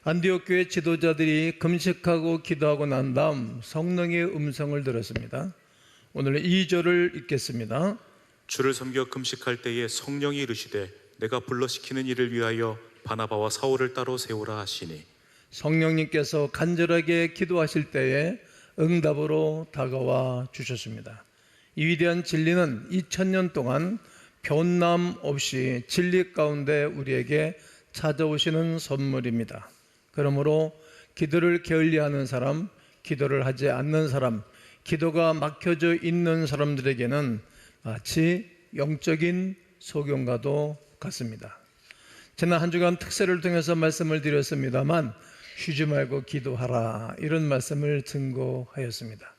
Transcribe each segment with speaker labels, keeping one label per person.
Speaker 1: 안디옥 교회 지도자들이 금식하고 기도하고 난 다음 성령의 음성을 들었습니다. 오늘 2절을 읽겠습니다.
Speaker 2: 주를 섬겨 금식할 때에 성령이 이르시되 내가 불러시키는 일을 위하여 바나바와 사울을 따로 세우라 하시니.
Speaker 1: 성령님께서 간절하게 기도하실 때에 응답으로 다가와 주셨습니다. 이 위대한 진리는 2000년 동안 변남 없이 진리 가운데 우리에게 찾아오시는 선물입니다. 그러므로 기도를 게을리하는 사람, 기도를 하지 않는 사람, 기도가 막혀져 있는 사람들에게는 마치 영적인 소경과도 같습니다. 지난 한 주간 특세를 통해서 말씀을 드렸습니다만 쉬지 말고 기도하라, 이런 말씀을 증거하였습니다.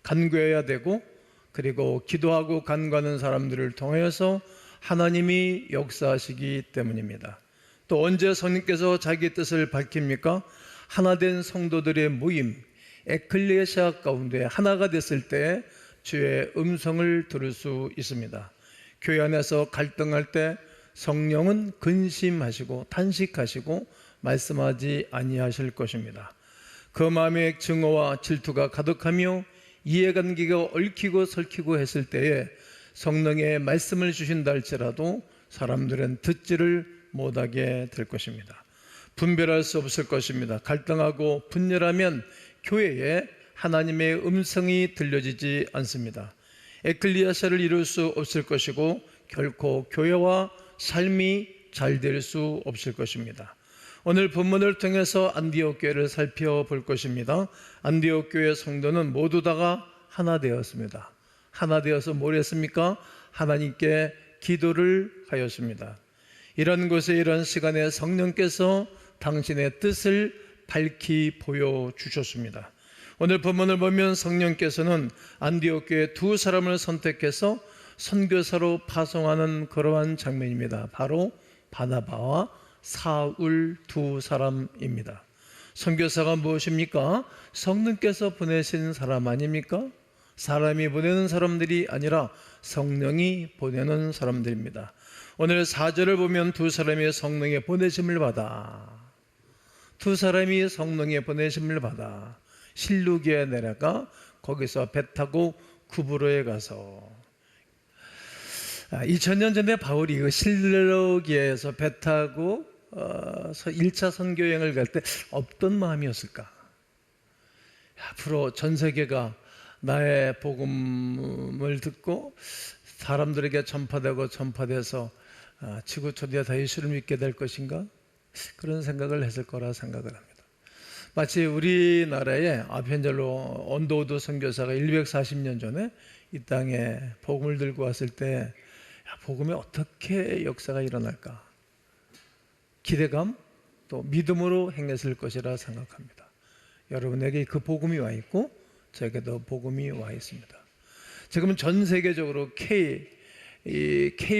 Speaker 1: 간구해야 되고, 그리고 기도하고 간구하는 사람들을 통하여서 하나님이 역사하시기 때문입니다. 또 언제 성령께서 자기 뜻을 밝힙니까? 하나된 성도들의 모임, 에클레시아 가운데 하나가 됐을 때 주의 음성을 들을 수 있습니다. 교회 안에서 갈등할 때 성령은 근심하시고 탄식하시고 말씀하지 아니하실 것입니다. 그 마음에 증오와 질투가 가득하며 이해관계가 얽히고 설키고 했을 때에 성령의 말씀을 주신다 할지라도 사람들은 듣지를 못하게 될 것입니다. 분별할 수 없을 것입니다. 갈등하고 분열하면 교회에 하나님의 음성이 들려지지 않습니다. 에클리아사를 이룰 수 없을 것이고 결코 교회와 삶이 잘 될 수 없을 것입니다. 오늘 본문을 통해서 안디옥 교회를 살펴볼 것입니다. 안디옥 교회 성도는 모두 다가 하나 되었습니다. 하나 되어서 뭘 했습니까? 하나님께 기도를 하였습니다. 이런 곳에 이런 시간에 성령께서 당신의 뜻을 밝히 보여주셨습니다. 오늘 본문을 보면 성령께서는 안디옥 교회 두 사람을 선택해서 선교사로 파송하는 그러한 장면입니다. 바로 바나바와 사울 두 사람입니다. 선교사가 무엇입니까? 성령께서 보내신 사람 아닙니까? 사람이 보내는 사람들이 아니라 성령이 보내는 사람들입니다. 오늘 4절을 보면 두 사람이 성령의 보내심을 받아, 두 사람이 성령의 보내심을 받아 실루기에 내려가 거기서 배 타고 구브로에 가서 2000년 전에 바울이 그 실루기에서 배 타고 1차 선교 여행을 갈 때 어떤 마음이었을까? 앞으로 전 세계가 나의 복음을 듣고 사람들에게 전파돼서 지구촌에 다 예수를 믿게 될 것인가? 그런 생각을 했을 거라 생각을 합니다. 마치 우리나라에 아펜젤로 언더우드 선교사가 140년 전에 이 땅에 복음을 들고 왔을 때 복음에 어떻게 역사가 일어날까? 기대감, 또 믿음으로 행했을 것이라 생각합니다. 여러분에게 그 복음이 와 있고 저에게도 복음이 와 있습니다. 지금은 전 세계적으로 K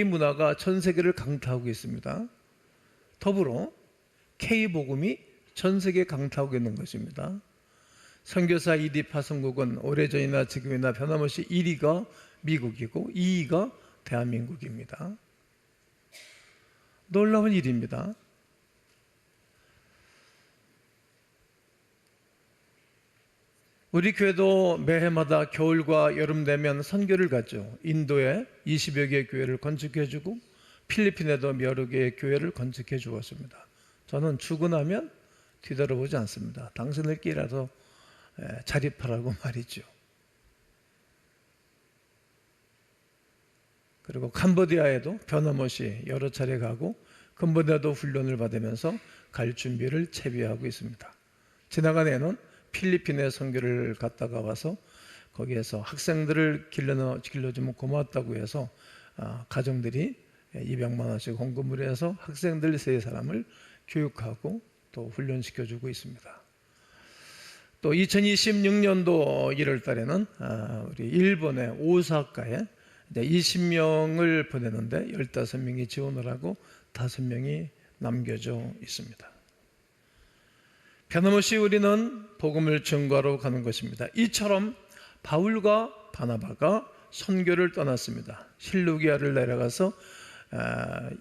Speaker 1: 문화가 전 세계를 강타하고 있습니다. 더불어 K 복음이 전 세계에 강타하고 있는 것입니다. 선교사 2D 파송국은 오래전이나 지금이나 변함없이 1위가 미국이고 2위가 대한민국입니다. 놀라운 일입니다. 우리 교회도 매해마다 겨울과 여름 되면 선교를 가죠. 인도에 20여 개의 교회를 건축해주고 필리핀에도 여러 개의 교회를 건축해 주었습니다. 저는 출근하면 뒤돌아보지 않습니다. 당신들끼리라도 자립하라고 말이죠. 그리고 캄보디아에도 변함없이 여러 차례 가고 캄보디아도 훈련을 받으면서 갈 준비를 채비하고 있습니다. 지나간 해는 필리핀에 선교를 갔다가 와서 거기에서 학생들을 길러주면 고맙다고 해서 가정들이 200만 원씩 헌금을 해서 학생들 3사람을 교육하고 또 훈련시켜주고 있습니다. 또 2026년도 1월 달에는 우리 일본의 오사카에 20명을 보내는데 15명이 지원을 하고 5명이 남겨져 있습니다. 변함없이 우리는 복음을 전가하러 가는 것입니다. 이처럼 바울과 바나바가 선교를 떠났습니다. 실루기아를 내려가서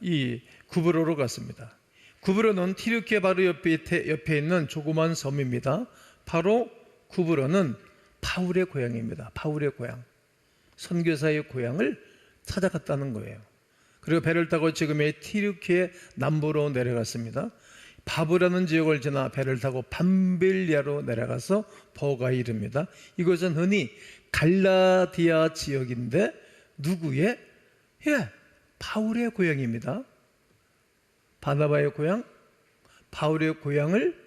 Speaker 1: 이 구브로로 갔습니다. 구브로는 튀르키예 바로 옆에 있는 조그만 섬입니다. 바로 구브로는 바울의 고향입니다. 바울의 고향, 선교사의 고향을 찾아갔다는 거예요. 그리고 배를 타고 지금의 튀르키예 남부로 내려갔습니다. 바브라는 지역을 지나 배를 타고 밤벨리아로 내려가서 버가에 이릅니다. 이것은 흔히 갈라디아 지역인데 누구의? 바울의 고향입니다. 바나바의 고향, 바울의 고향을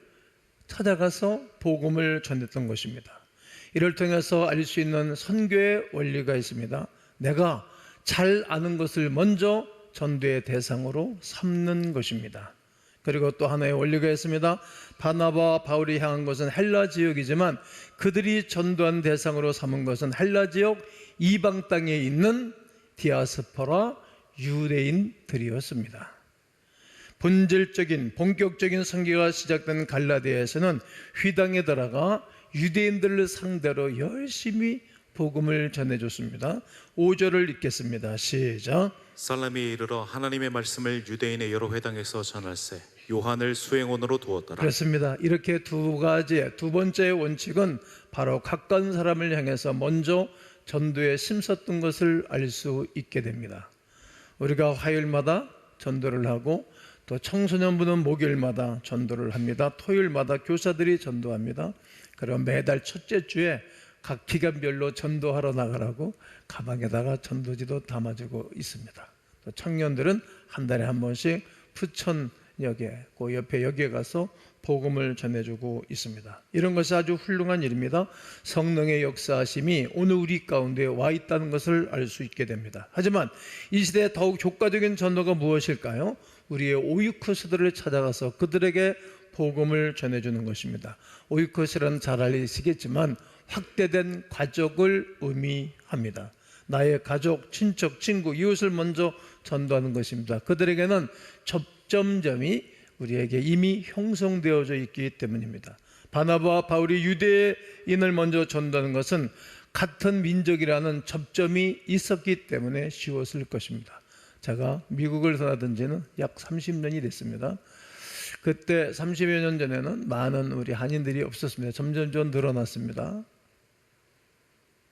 Speaker 1: 찾아가서 복음을 전했던 것입니다. 이를 통해서 알 수 있는 선교의 원리가 있습니다. 내가 잘 아는 것을 먼저 전도의 대상으로 삼는 것입니다. 그리고 또 하나의 원리가 있습니다. 바나바와 바울이 향한 것은 헬라 지역이지만 그들이 전도한 대상으로 삼은 것은 헬라 지역 이방 땅에 있는 디아스포라 유대인들이었습니다. 본격적인 선교가 시작된 갈라디아에서는 휘당에 들어가 유대인들을 상대로 열심히 복음을 전해줬습니다. 5절을 읽겠습니다. 시작.
Speaker 2: 살람이 이르러 하나님의 말씀을 유대인의 여러 회당에서 전할세 요한을 수행원으로 두었더라.
Speaker 1: 그렇습니다. 이렇게 두 번째 원칙은 바로 가까운 사람을 향해서 먼저 전도에 힘썼던 것을 알 수 있게 됩니다. 우리가 화요일마다 전도를 하고 또 청소년부는 목요일마다 전도를 합니다. 토요일마다 교사들이 전도합니다. 그럼 매달 첫째 주에 각 기간별로 전도하러 나가라고 가방에다가 전도지도 담아주고 있습니다. 또 청년들은 한 달에 한 번씩 부천역에 그 옆에 역에 가서 복음을 전해주고 있습니다. 이런 것이 아주 훌륭한 일입니다. 성령의 역사하심이 오늘 우리 가운데 와 있다는 것을 알 수 있게 됩니다. 하지만 이 시대에 더욱 효과적인 전도가 무엇일까요? 우리의 오이코스들을 찾아가서 그들에게 복음을 전해주는 것입니다. 오이코스란 잘 알시겠지만 확대된 가족을 의미합니다. 나의 가족, 친척, 친구, 이웃을 먼저 전도하는 것입니다. 그들에게는 접점점이 우리에게 이미 형성되어져 있기 때문입니다. 바나바와 바울이 유대인을 먼저 전도하는 것은 같은 민족이라는 접점이 있었기 때문에 쉬웠을 것입니다. 제가 미국을 떠나던 지는 약 30년이 됐습니다. 그때 30여 년 전에는 많은 우리 한인들이 없었습니다. 점점 늘어났습니다.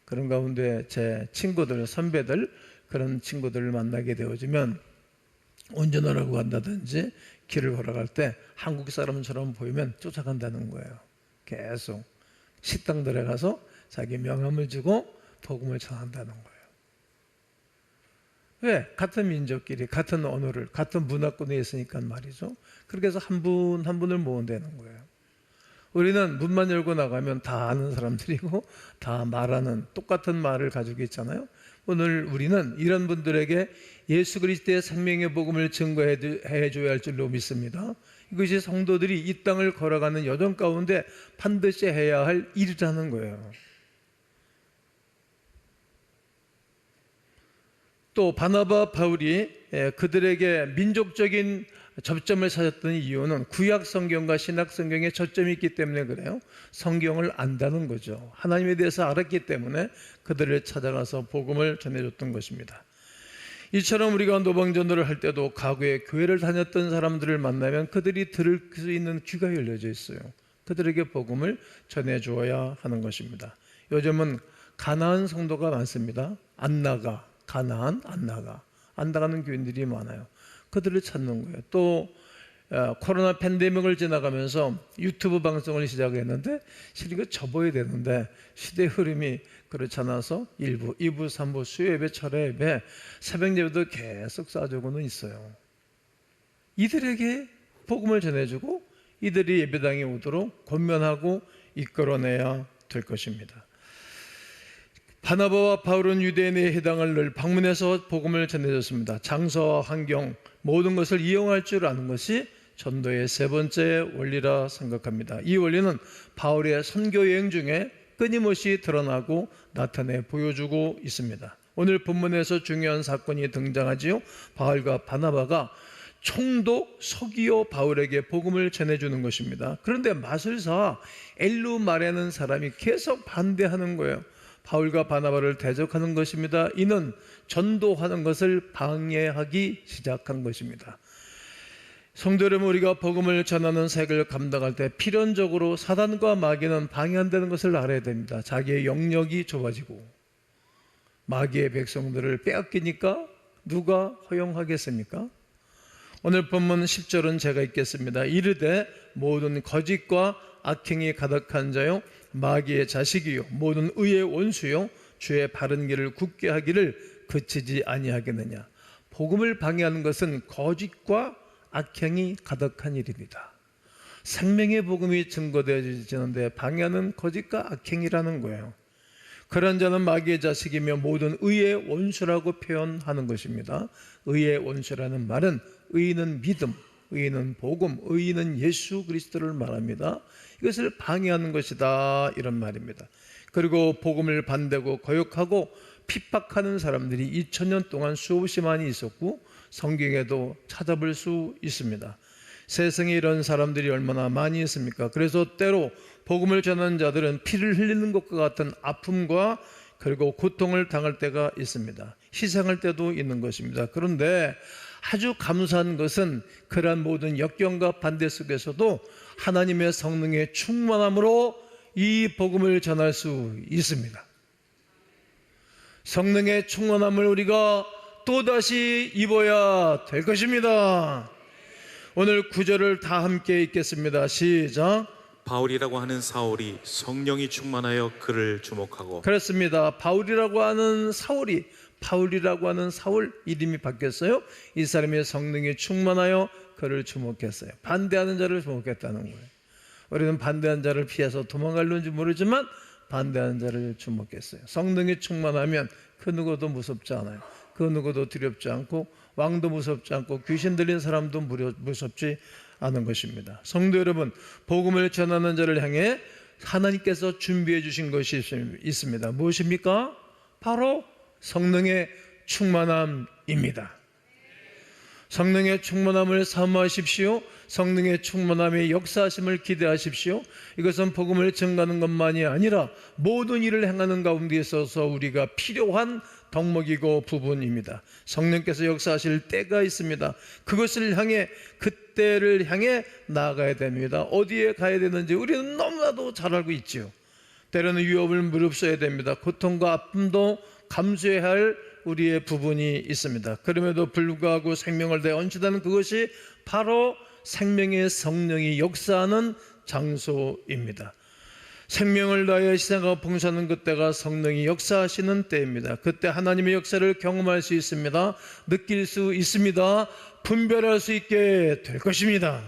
Speaker 1: 그런 가운데 제 친구들, 선배들, 그런 친구들을 만나게 되어지면 운전하라고 간다든지 길을 걸어갈 때 한국 사람처럼 보이면 쫓아간다는 거예요. 계속 식당 들어가서 자기 명함을 주고 복음을 전한다는 거예요. 왜? 같은 민족끼리 같은 언어를 같은 문화권에 있으니까 말이죠. 그렇게 해서 한 분 한 분을 모은다는 거예요. 우리는 문만 열고 나가면 다 아는 사람들이고 다 말하는 똑같은 말을 가지고 있잖아요. 오늘 우리는 이런 분들에게 예수 그리스도의 생명의 복음을 증거해 줘야 할 줄로 믿습니다. 이것이 성도들이 이 땅을 걸어가는 여정 가운데 반드시 해야 할 일이라는 거예요. 또 바나바 바울이 그들에게 민족적인 접점을 찾았던 이유는 구약 성경과 신약 성경에 접점이 있기 때문에 그래요. 성경을 안다는 거죠. 하나님에 대해서 알았기 때문에 그들을 찾아가서 복음을 전해줬던 것입니다. 이처럼 우리가 노방전도를 할 때도 과거에 교회를 다녔던 사람들을 만나면 그들이 들을 수 있는 귀가 열려져 있어요. 그들에게 복음을 전해주어야 하는 것입니다. 요즘은 가나안 성도가 많습니다. 안 나가는 교인들이 많아요. 그들을 찾는 거예요. 또 코로나 팬데믹을 지나가면서 유튜브 방송을 시작했는데 실은 이거 접어야 되는데 시대의 흐름이 그렇지 않아서 1부, 2부, 3부 수요 예배, 철회 예배, 새벽 예배도 계속 쏴주고는 있어요. 이들에게 복음을 전해주고 이들이 예배당에 오도록 권면하고 이끌어내야 될 것입니다. 바나바와 바울은 유대인의 회당을 늘 방문해서 복음을 전해줬습니다. 장소와 환경 모든 것을 이용할 줄 아는 것이 전도의 세 번째 원리라 생각합니다. 이 원리는 바울의 선교 여행 중에 끊임없이 드러나고 나타내 보여주고 있습니다. 오늘 본문에서 중요한 사건이 등장하지요. 바울과 바나바가 총독 서기오 바울에게 복음을 전해주는 것입니다. 그런데 마술사 엘루마레는 사람이 계속 반대하는 거예요. 바울과 바나바를 대적하는 것입니다. 이는 전도하는 것을 방해하기 시작한 것입니다. 성도 여러분, 우리가 복음을 전하는 색을 감당할 때 필연적으로 사단과 마귀는 방해한다는 것을 알아야 됩니다. 자기의 영역이 좁아지고 마귀의 백성들을 빼앗기니까 누가 허용하겠습니까? 오늘 본문 10절은 제가 읽겠습니다. 이르되 모든 거짓과 악행이 가득한 자요 마귀의 자식이요 모든 의의 원수요 주의 바른 길을 굳게 하기를 그치지 아니하겠느냐. 복음을 방해하는 것은 거짓과 악행이 가득한 일입니다. 생명의 복음이 증거되어지는데 방해하는 거짓과 악행이라는 거예요. 그런 자는 마귀의 자식이며 모든 의의 원수라고 표현하는 것입니다. 의의 원수라는 말은 의는 믿음, 의는 복음, 의는 예수 그리스도를 말합니다. 이것을 방해하는 것이다, 이런 말입니다. 그리고 복음을 반대고 거역하고 핍박하는 사람들이 2000년 동안 수없이 많이 있었고 성경에도 찾아볼 수 있습니다. 세상에 이런 사람들이 얼마나 많이 있습니까? 그래서 때로 복음을 전하는 자들은 피를 흘리는 것과 같은 아픔과 그리고 고통을 당할 때가 있습니다. 희생할 때도 있는 것입니다. 그런데 아주 감사한 것은 그러한 모든 역경과 반대 속에서도 하나님의 성령의 충만함으로 이 복음을 전할 수 있습니다. 성령의 충만함을 우리가 또다시 입어야 될 것입니다. 오늘 구절을 다 함께 읽겠습니다. 시작.
Speaker 2: 바울이라고 하는 사울이 성령이 충만하여 그를 주목하고.
Speaker 1: 그렇습니다. 바울이라고 하는 사울 이름이 바뀌었어요. 이 사람이 성령이 충만하여 그를 주목했어요. 반대하는 자를 주목했다는 거예요. 우리는 반대하는 자를 피해서 도망가려는지 모르지만 반대하는 자를 주목했어요. 성령이 충만하면 그 누구도 무섭지 않아요. 그 누구도 두렵지 않고 왕도 무섭지 않고 귀신 들린 사람도 무섭지 않은 것입니다. 성도 여러분, 복음을 전하는 자를 향해 하나님께서 준비해 주신 것이 있습니다. 무엇입니까? 바로 성령의 충만함입니다. 성령의 충만함을 사모하십시오. 성령의 충만함의 역사하심을 기대하십시오. 이것은 복음을 전하는 것만이 아니라 모든 일을 행하는 가운데 있어서 우리가 필요한 덕목이고 부분입니다. 성령께서 역사하실 때가 있습니다. 그것을 향해, 그때를 향해 나아가야 됩니다. 어디에 가야 되는지 우리는 너무나도 잘 알고 있죠. 때로는 위협을 무릅써야 됩니다. 고통과 아픔도 감수해야 할 우리의 부분이 있습니다. 그럼에도 불구하고 생명을 다해 언치다는 그것이 바로 생명의 성령이 역사하는 장소입니다. 생명을 다해 희생하고 봉사하는 그때가 성령이 역사하시는 때입니다. 그때 하나님의 역사를 경험할 수 있습니다. 느낄 수 있습니다. 분별할 수 있게 될 것입니다.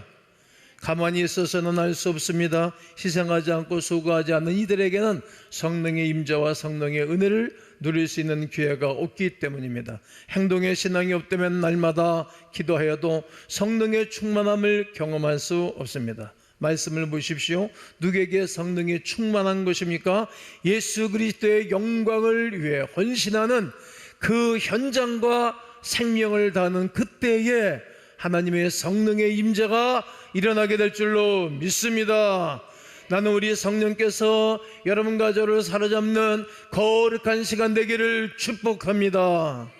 Speaker 1: 가만히 있어서는 알 수 없습니다. 희생하지 않고 수고하지 않는 이들에게는 성령의 임재와 성령의 은혜를 누릴 수 있는 기회가 없기 때문입니다. 행동에 신앙이 없다면 날마다 기도하여도 성령의 충만함을 경험할 수 없습니다. 말씀을 보십시오. 누구에게 성령이 충만한 것입니까? 예수 그리스도의 영광을 위해 헌신하는 그 현장과 생명을 다하는 그때에 하나님의 성령의 임재가 일어나게 될 줄로 믿습니다. 나는 우리 성령께서 여러분과 저를 사로잡는 거룩한 시간 되기를 축복합니다.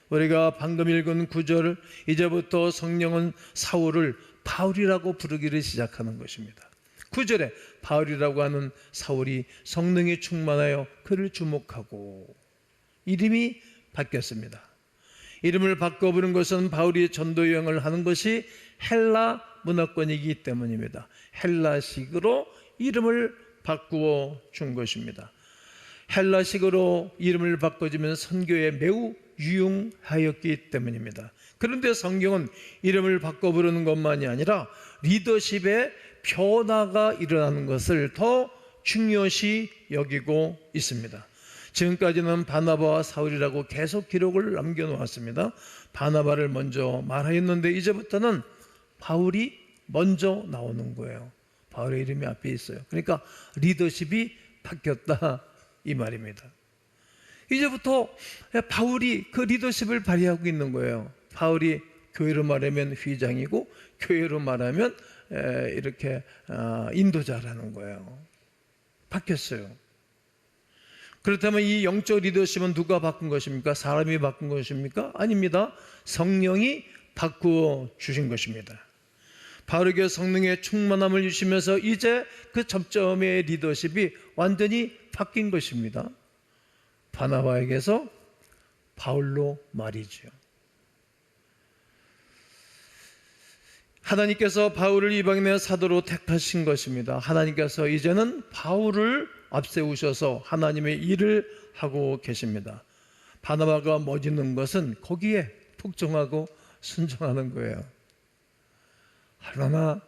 Speaker 1: 우리가 방금 읽은 구절, 이제부터 성령은 사울을 바울이라고 부르기를 시작하는 것입니다. 9절에 바울이라고 하는 사울이 성령이 충만하여 그를 주목하고 이름이 바뀌었습니다. 이름을 바꿔 부른 것은 바울이 전도 여행을 하는 것이 헬라 문화권이기 때문입니다. 헬라식으로 이름을 바꾸어 준 것입니다. 헬라식으로 이름을 바꿔주면 선교에 매우 유용하였기 때문입니다. 그런데 성경은 이름을 바꿔 부르는 것만이 아니라 리더십의 변화가 일어나는 것을 더 중요시 여기고 있습니다. 지금까지는 바나바와 사울이라고 계속 기록을 남겨놓았습니다. 바나바를 먼저 말하였는데 이제부터는 바울이 먼저 나오는 거예요. 바울의 이름이 앞에 있어요. 그러니까 리더십이 바뀌었다 이 말입니다. 이제부터 바울이 그 리더십을 발휘하고 있는 거예요. 바울이 교회로 말하면 휘장이고 교회로 말하면 이렇게 인도자라는 거예요. 바뀌었어요. 그렇다면 이 영적 리더십은 누가 바꾼 것입니까? 사람이 바꾼 것입니까? 아닙니다. 성령이 바꾸어 주신 것입니다. 바르게 성령의 충만함을 주시면서 이제 그 접점의 리더십이 완전히 바뀐 것입니다. 바나바에게서 바울로 말이죠. 하나님께서 바울을 이방인의 사도로 택하신 것입니다. 하나님께서 이제는 바울을 앞세우셔서 하나님의 일을 하고 계십니다. 바나바가 멋있는 것은 거기에 복종하고 순종하는 거예요. 얼마나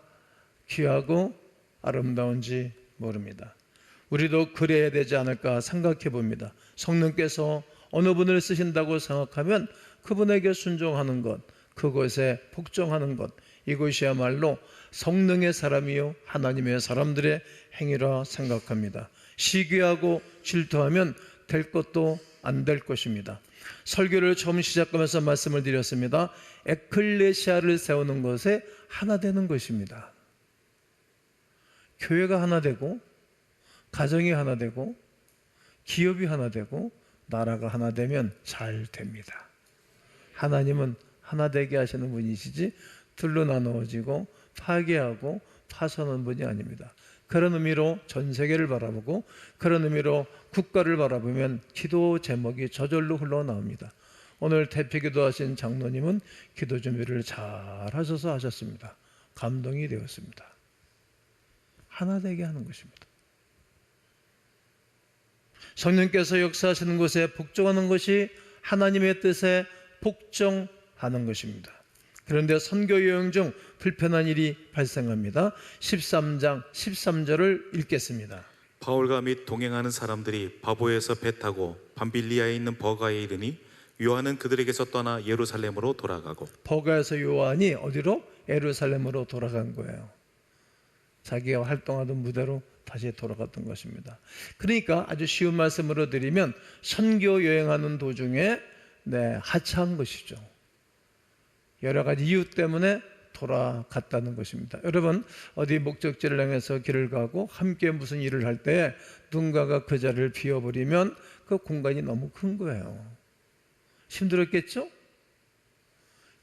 Speaker 1: 귀하고 아름다운지 모릅니다. 우리도 그래야 되지 않을까 생각해 봅니다. 성령께서 어느 분을 쓰신다고 생각하면 그분에게 순종하는 것, 그것에 복종하는 것, 이것이야말로 성령의 사람이요 하나님의 사람들의 행위라 생각합니다. 시기하고 질투하면 될 것도 안 될 것입니다. 설교를 처음 시작하면서 말씀을 드렸습니다. 에클레시아를 세우는 것에 하나 되는 것입니다. 교회가 하나 되고, 가정이 하나 되고, 기업이 하나 되고, 나라가 하나 되면 잘 됩니다. 하나님은 하나 되게 하시는 분이시지 둘로 나누어지고 파괴하고 파손하는 분이 아닙니다. 그런 의미로 전 세계를 바라보고 그런 의미로 국가를 바라보면 기도 제목이 저절로 흘러나옵니다. 오늘 대피기도 하신 장로님은 기도 준비를 잘 하셔서 하셨습니다. 감동이 되었습니다. 하나 되게 하는 것입니다. 성령께서 역사하시는 것에 복종하는 것이 하나님의 뜻에 복종하는 것입니다. 그런데 선교 여행 중 불편한 일이 발생합니다. 13장 13절을 읽겠습니다.
Speaker 2: 바울과 및 동행하는 사람들이 바보에서 배 타고 밤빌리아에 있는 버가에 이르니 요한은 그들에게서 떠나 예루살렘으로 돌아가고.
Speaker 1: 버가에서 요한이 어디로? 예루살렘으로 돌아간 거예요. 자기가 활동하던 무대로 다시 돌아갔던 것입니다. 그러니까 아주 쉬운 말씀으로 드리면 선교 여행하는 도중에 하차한 것이죠. 여러 가지 이유 때문에 돌아갔다는 것입니다. 여러분, 어디 목적지를 향해서 길을 가고 함께 무슨 일을 할 때 누군가가 그 자리를 비워버리면 그 공간이 너무 큰 거예요. 힘들었겠죠?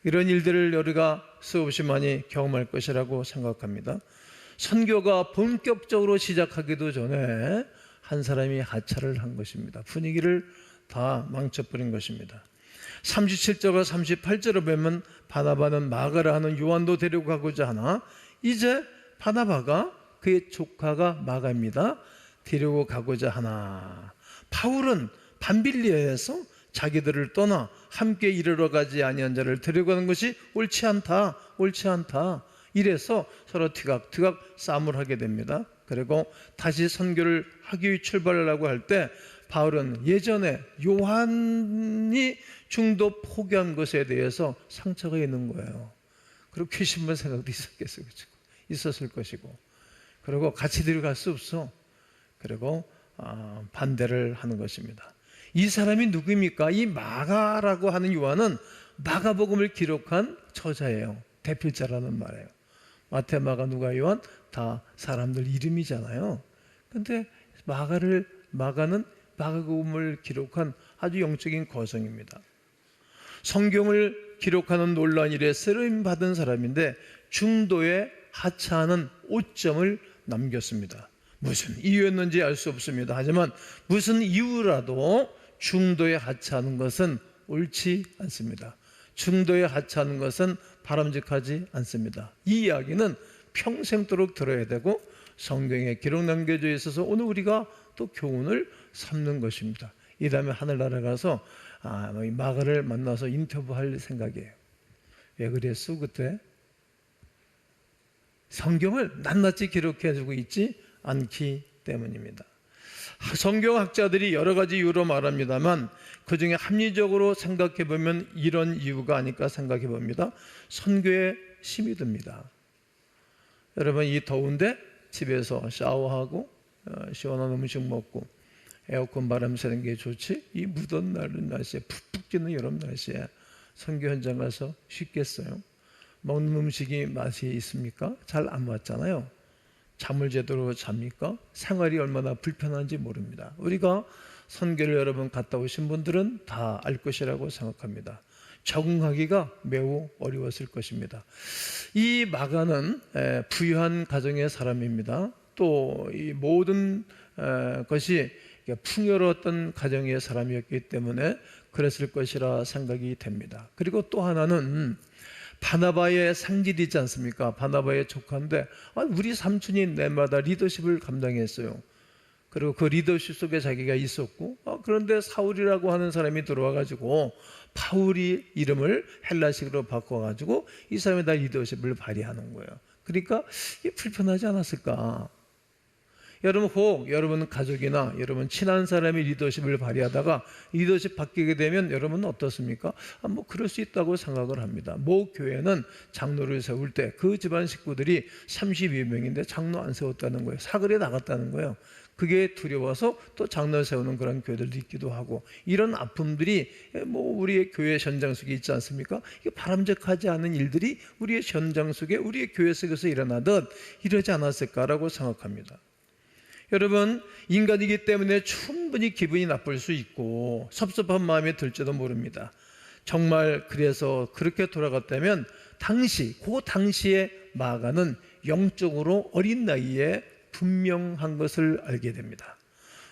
Speaker 1: 이런 일들을 우리가 수없이 많이 경험할 것이라고 생각합니다. 선교가 본격적으로 시작하기도 전에 한 사람이 하차를 한 것입니다. 분위기를 다 망쳐버린 것입니다. 37절과 38절을 보면 바나바는 마가라 하는 요한도 데리고 가고자 하나 이제 바나바가 그의 조카가 마가입니다. 데리고 가고자 하나 바울은 밤빌리아에서 자기들을 떠나 함께 이르러 가지 아니한 자를 데려가는 것이 옳지 않다. 이래서 서로 티각티각 싸움을 하게 됩니다. 그리고 다시 선교를 하기 위해 출발하려고 할 때 바울은 예전에 요한이 중도 포기한 것에 대해서 상처가 있는 거예요. 그리고 괘씸한 생각도 있었을 것이고 그리고 같이 데려갈 수 없어. 그리고 반대를 하는 것입니다. 이 사람이 누구입니까? 이 마가라고 하는 요한은 마가복음을 기록한 저자예요. 대필자라는 말이에요. 마태, 마가, 누가, 요한 다 사람들 이름이잖아요. 근데 마가는 마가복음을 기록한 아주 영적인 거성입니다. 성경을 기록하는 놀라운 일에 쓰임 받은 사람인데 중도에 하차하는 오점을 남겼습니다. 무슨 이유였는지 알 수 없습니다. 하지만 무슨 이유라도 중도에 하차하는 것은 옳지 않습니다. 중도에 하차하는 것은 바람직하지 않습니다. 이 이야기는 평생도록 들어야 되고 성경에 기록 남겨져 있어서 오늘 우리가 또 교훈을 삼는 것입니다. 이 다음에 하늘나라 가서 마가를 만나서 인터뷰할 생각이에요. 왜 그랬어 그때? 성경을 낱낱이 기록해주고 있지 않기 때문입니다. 성경학자들이 여러 가지 이유로 말합니다만 그 중에 합리적으로 생각해 보면 이런 이유가 아닐까 생각해 봅니다. 선교에 힘이 듭니다. 여러분, 이 더운데 집에서 샤워하고 시원한 음식 먹고 에어컨 바람 쐬는 게 좋지, 이 무더운 날씨에 푹푹 찌는 여름 날씨에 선교 현장 가서 쉽겠어요? 먹는 음식이 맛이 있습니까? 잘 안 맞잖아요. 잠을 제대로 잡니까? 생활이 얼마나 불편한지 모릅니다. 우리가 선교를 여러 번 갔다 오신 분들은 다 알 것이라고 생각합니다. 적응하기가 매우 어려웠을 것입니다. 이 마가는 부유한 가정의 사람입니다. 또 이 모든 것이 풍요로웠던 가정의 사람이었기 때문에 그랬을 것이라 생각이 됩니다. 그리고 또 하나는 바나바의 상질이지 않습니까? 바나바의 조카인데 우리 삼촌이 내마다 리더십을 감당했어요. 그리고 그 리더십 속에 자기가 있었고, 그런데 사울이라고 하는 사람이 들어와가지고 바울이 이름을 헬라식으로 바꿔가지고 이 사람이 다 리더십을 발휘하는 거예요. 그러니까 이게 불편하지 않았을까? 여러분 혹 여러분 가족이나 여러분 친한 사람이 리더십을 발휘하다가 리더십 바뀌게 되면 여러분은 어떻습니까? 뭐 그럴 수 있다고 생각을 합니다. 모 교회는 장로를 세울 때 그 집안 식구들이 32명인데 장로 안 세웠다는 거예요. 사거리에 나갔다는 거예요. 그게 두려워서 또 장로 세우는 그런 교회들도 있기도 하고, 이런 아픔들이 뭐 우리의 교회 현장 속에 있지 않습니까? 이게 바람직하지 않은 일들이 우리의 현장 속에 우리의 교회 속에서 일어나듯 이러지 않았을까라고 생각합니다. 여러분, 인간이기 때문에 충분히 기분이 나쁠 수 있고 섭섭한 마음이 들지도 모릅니다. 정말 그래서 그렇게 돌아갔다면 그 당시에 마가는 영적으로 어린 나이에 분명한 것을 알게 됩니다.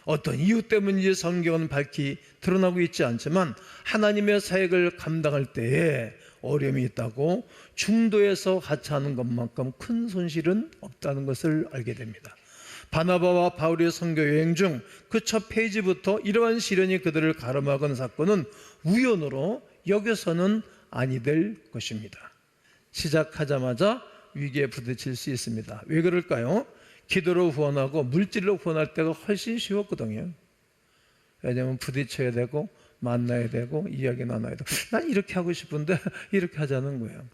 Speaker 1: 어떤 이유 때문인지 성경은 밝히 드러나고 있지 않지만 하나님의 사역을 감당할 때에 어려움이 있다고 중도에서 하차하는 것만큼 큰 손실은 없다는 것을 알게 됩니다. 바나바와 바울의 선교 여행 중 그 첫 페이지부터 이러한 시련이 그들을 가로막은 사건은 우연으로 여겨서는 아니 될 것입니다. 시작하자마자 위기에 부딪힐 수 있습니다. 왜 그럴까요? 기도로 후원하고 물질로 후원할 때가 훨씬 쉬웠거든요. 왜냐하면 부딪혀야 되고 만나야 되고 이야기 나눠야 되고, 난 이렇게 하고 싶은데 이렇게 하자는 거예요.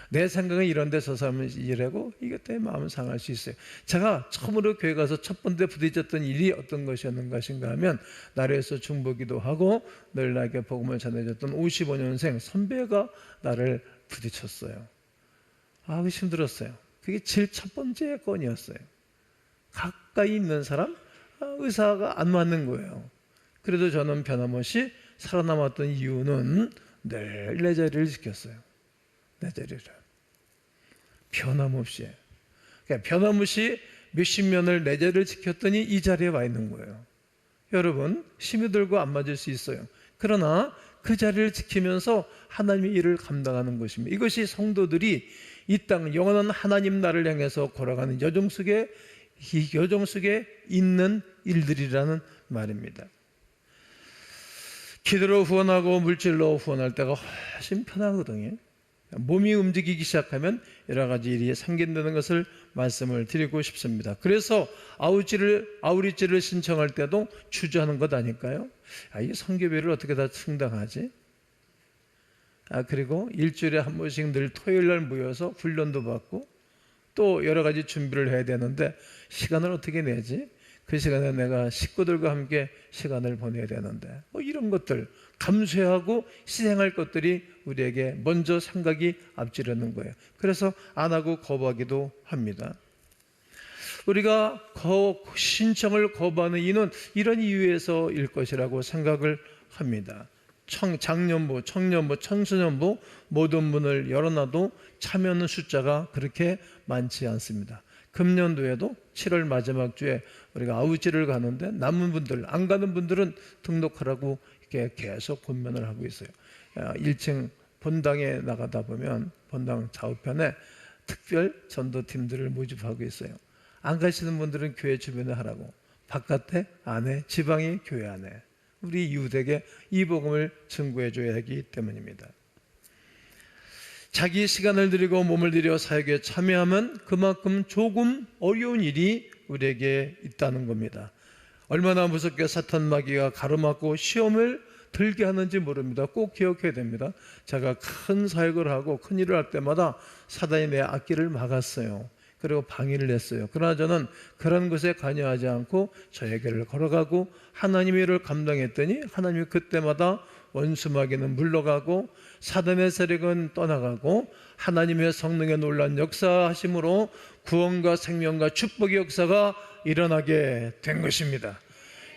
Speaker 1: 내 생각은 이런데 저 사람은 이래고, 이게 때문에 마음을 상할 수 있어요. 제가 처음으로 교회 가서 첫 번째 부딪혔던 일이 어떤 것이었는가 하면 나라에서 중보기도 하고 늘 나에게 복음을 전해줬던 55년생 선배가 나를 부딪혔어요. 그 힘들었어요. 그게 제일 첫 번째 건이었어요. 가까이 있는 사람, 의사가 안 맞는 거예요. 그래도 저는 변함없이 살아남았던 이유는 늘 내 자리를 지켰어요. 내 자리를. 변함없이. 그러니까 변함없이 몇십 년을 내 자리를 지켰더니 이 자리에 와 있는 거예요. 여러분, 힘이 들고 안 맞을 수 있어요. 그러나 그 자리를 지키면서 하나님의 일을 감당하는 것입니다. 이것이 성도들이 이 땅 영원한 하나님 나라를 향해서 걸어가는 여정 속에 있는 일들이라는 말입니다. 기도로 후원하고 물질로 후원할 때가 훨씬 편하거든요. 몸이 움직이기 시작하면 여러 가지 일이 생긴다는 것을 말씀을 드리고 싶습니다. 그래서 아우리지를 신청할 때도 주저하는 것 아닐까요? 이 선교비를 어떻게 다 충당하지? 그리고 일주일에 한 번씩 늘 토요일 날 모여서 훈련도 받고 또 여러 가지 준비를 해야 되는데 시간을 어떻게 내지? 그 시간에 내가 식구들과 함께 시간을 보내야 되는데, 이런 것들 감수하고 희생할 것들이 우리에게 먼저 생각이 앞지르는 거예요. 그래서 안 하고 거부하기도 합니다. 우리가 신청을 거부하는 이유는 이런 이유에서일 것이라고 생각을 합니다. 장년부, 청년부, 청소년부 모든 문을 열어놔도 참여하는 숫자가 그렇게 많지 않습니다. 금년도에도 7월 마지막 주에 우리가 아우지를 가는데 남은 분들, 안 가는 분들은 등록하라고 이렇게 계속 권면을 하고 있어요. 1층 본당에 나가다 보면 본당 좌우편에 특별 전도팀들을 모집하고 있어요. 안 가시는 분들은 교회 주변에 하라고, 바깥에, 안에, 지방의 교회 안에 우리 이웃에게 이 복음을 증거해 줘야 하기 때문입니다. 자기 시간을 들이고 몸을 들여 사역에 참여하면 그만큼 조금 어려운 일이 우리에게 있다는 겁니다. 얼마나 무섭게 사탄 마귀가 가로막고 시험을 들게 하는지 모릅니다. 꼭 기억해야 됩니다. 제가 큰 사역을 하고 큰 일을 할 때마다 사단이 내 앞길을 막았어요. 그리고 방해를 했어요. 그러나 저는 그런 것에 관여하지 않고 저의 길을 걸어가고 하나님의 일을 감당했더니 하나님이 그때마다 원수 마귀는 물러가고 사단의 세력은 떠나가고 하나님의 성령의 놀라운 역사하심으로 구원과 생명과 축복의 역사가 일어나게 된 것입니다.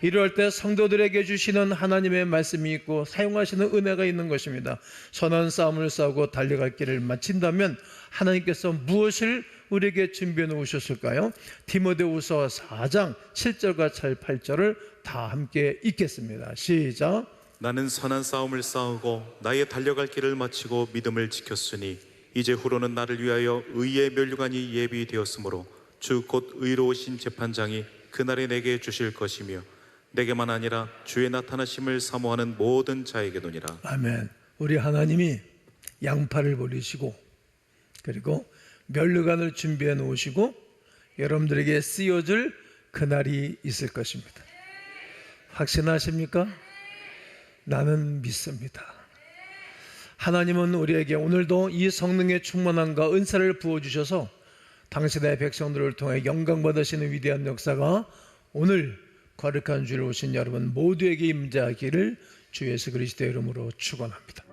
Speaker 1: 이럴 때 성도들에게 주시는 하나님의 말씀이 있고 사용하시는 은혜가 있는 것입니다. 선한 싸움을 싸우고 달려갈 길을 마친다면 하나님께서 무엇을 우리에게 준비해 놓으셨을까요? 디모데후서 4장 7절과 8절을 다 함께 읽겠습니다. 시작.
Speaker 2: 나는 선한 싸움을 싸우고 나의 달려갈 길을 마치고 믿음을 지켰으니 이제 후로는 나를 위하여 의의 면류관이 예비되었으므로 주 곧 의로우신 재판장이 그날에 내게 주실 것이며 내게만 아니라 주의 나타나심을 사모하는 모든 자에게도니라.
Speaker 1: 아멘. 우리 하나님이 양파를 버리시고 그리고 면류관을 준비해 놓으시고 여러분들에게 쓰여줄 그날이 있을 것입니다. 확신하십니까? 나는 믿습니다. 하나님은 우리에게 오늘도 이 성령의 충만함과 은사를 부어주셔서 당신의 백성들을 통해 영광 받으시는 위대한 역사가 오늘 거룩한 주를 오신 여러분 모두에게 임재하기를 주 예수 그리스도의 이름으로 축원합니다.